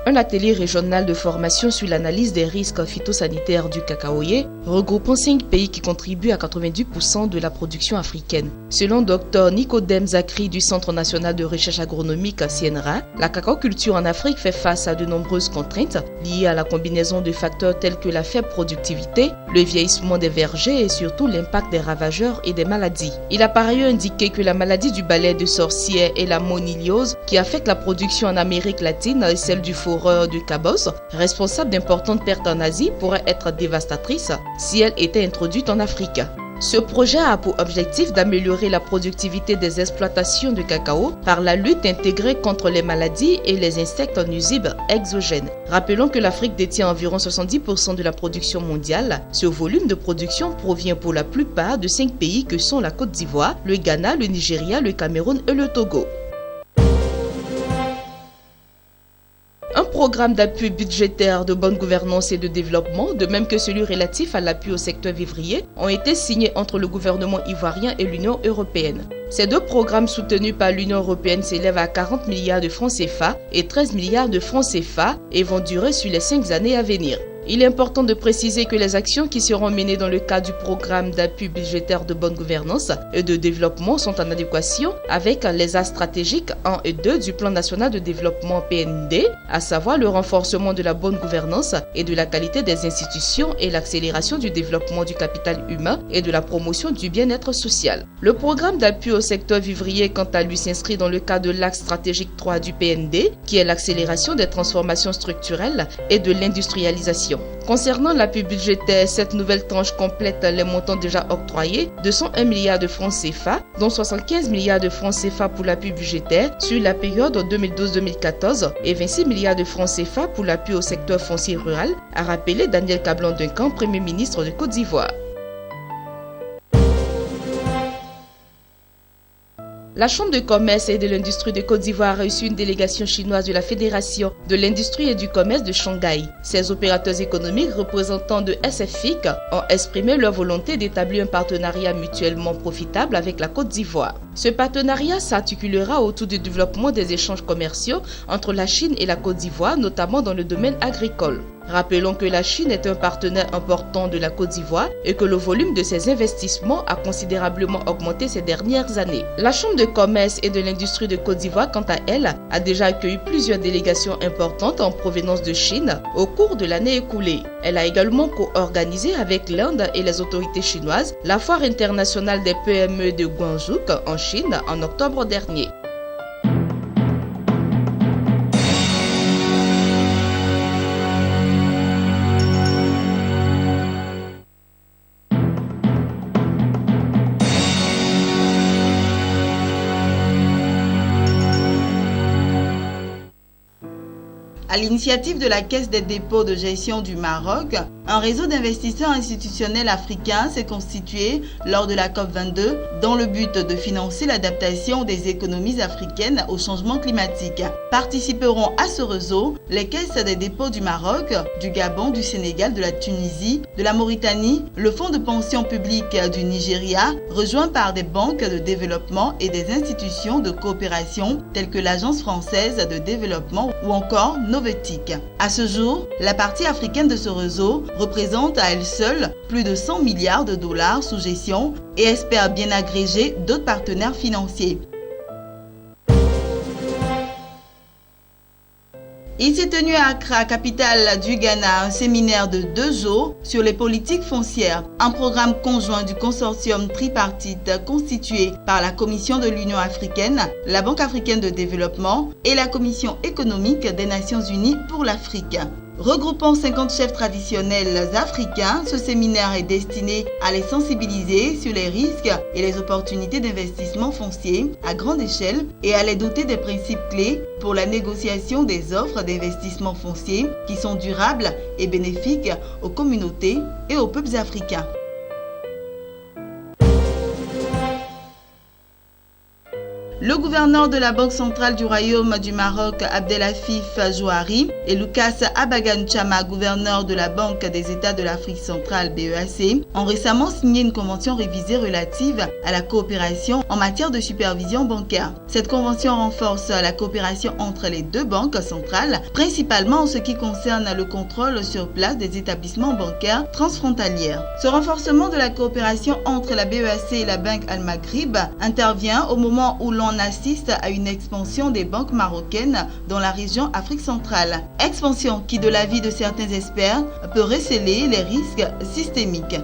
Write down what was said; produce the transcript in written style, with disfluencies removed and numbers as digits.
Un atelier régional de formation sur l'analyse des risques phytosanitaires du cacaoyer, regroupant 5 pays qui contribuent à 90% de la production africaine. Selon Dr Nicodème Zakri du Centre national de recherche agronomique CNRA, la cacaoculture en Afrique fait face à de nombreuses contraintes liées à la combinaison de facteurs tels que la faible productivité, le vieillissement des vergers et surtout l'impact des ravageurs et des maladies. Il a par ailleurs indiqué que la maladie du balai de sorcière et la moniliose qui affecte la production en Amérique latine et celle du foreur de cabosse, responsable d'importantes pertes en Asie, pourrait être dévastatrice si elle était introduite en Afrique. Ce projet a pour objectif d'améliorer la productivité des exploitations de cacao par la lutte intégrée contre les maladies et les insectes nuisibles exogènes. Rappelons que l'Afrique détient environ 70% de la production mondiale. Ce volume de production provient pour la plupart de 5 pays que sont la Côte d'Ivoire, le Ghana, le Nigeria, le Cameroun et le Togo. Un programme d'appui budgétaire de bonne gouvernance et de développement, de même que celui relatif à l'appui au secteur vivrier, ont été signés entre le gouvernement ivoirien et l'Union européenne. Ces 2 programmes soutenus par l'Union européenne s'élèvent à 40 milliards de francs CFA et 13 milliards de francs CFA et vont durer sur les 5 années à venir. Il est important de préciser que les actions qui seront menées dans le cadre du programme d'appui budgétaire de bonne gouvernance et de développement sont en adéquation avec les axes stratégiques 1 et 2 du plan national de développement PND, à savoir le renforcement de la bonne gouvernance et de la qualité des institutions et l'accélération du développement du capital humain et de la promotion du bien-être social. Le programme d'appui au secteur vivrier, quant à lui, s'inscrit dans le cadre de l'axe stratégique 3 du PND, qui est l'accélération des transformations structurelles et de l'industrialisation. Concernant l'appui budgétaire, cette nouvelle tranche complète les montants déjà octroyés de 101 milliards de francs CFA, dont 75 milliards de francs CFA pour l'appui budgétaire sur la période 2012-2014 et 26 milliards de francs CFA pour l'appui au secteur foncier rural, a rappelé Daniel Kablan-Duncan, Premier ministre de Côte d'Ivoire. La Chambre de commerce et de l'industrie de Côte d'Ivoire a reçu une délégation chinoise de la Fédération de l'industrie et du commerce de Shanghai. Ces opérateurs économiques représentants de SFIC ont exprimé leur volonté d'établir un partenariat mutuellement profitable avec la Côte d'Ivoire. Ce partenariat s'articulera autour du développement des échanges commerciaux entre la Chine et la Côte d'Ivoire, notamment dans le domaine agricole. Rappelons que la Chine est un partenaire important de la Côte d'Ivoire et que le volume de ses investissements a considérablement augmenté ces dernières années. La Chambre de commerce et de l'industrie de Côte d'Ivoire, quant à elle, a déjà accueilli plusieurs délégations importantes en provenance de Chine au cours de l'année écoulée. Elle a également co-organisé avec l'Inde et les autorités chinoises la foire internationale des PME de Guangzhou en Chine en octobre dernier. À l'initiative de la Caisse des dépôts de gestion du Maroc, un réseau d'investisseurs institutionnels africains s'est constitué lors de la COP22 dans le but de financer l'adaptation des économies africaines au changement climatique. Participeront à ce réseau les caisses des dépôts du Maroc, du Gabon, du Sénégal, de la Tunisie, de la Mauritanie, le Fonds de pension publique du Nigeria, rejoint par des banques de développement et des institutions de coopération telles que l'Agence française de développement ou encore Novetic. À ce jour, la partie africaine de ce réseau représente à elle seule plus de 100 milliards de dollars sous gestion et espère bien agréger d'autres partenaires financiers. Il s'est tenu à Accra, capitale du Ghana, un séminaire de 2 jours sur les politiques foncières, un programme conjoint du consortium tripartite constitué par la Commission de l'Union africaine, la Banque africaine de développement et la Commission économique des Nations unies pour l'Afrique. Regroupant 50 chefs traditionnels africains, ce séminaire est destiné à les sensibiliser sur les risques et les opportunités d'investissement foncier à grande échelle et à les doter des principes clés pour la négociation des offres d'investissement foncier qui sont durables et bénéfiques aux communautés et aux peuples africains. Le gouverneur de la Banque centrale du Royaume du Maroc, Abdelafif Jouari, et Lucas Abagan Chama, gouverneur de la Banque des États de l'Afrique centrale, BEAC, ont récemment signé une convention révisée relative à la coopération en matière de supervision bancaire. Cette convention renforce la coopération entre les deux banques centrales, principalement en ce qui concerne le contrôle sur place des établissements bancaires transfrontaliers. Ce renforcement de la coopération entre la BEAC et la Banque Al-Maghrib intervient au moment où l'on assiste à une expansion des banques marocaines dans la région Afrique centrale. Expansion qui, de l'avis de certains experts, peut recéler les risques systémiques.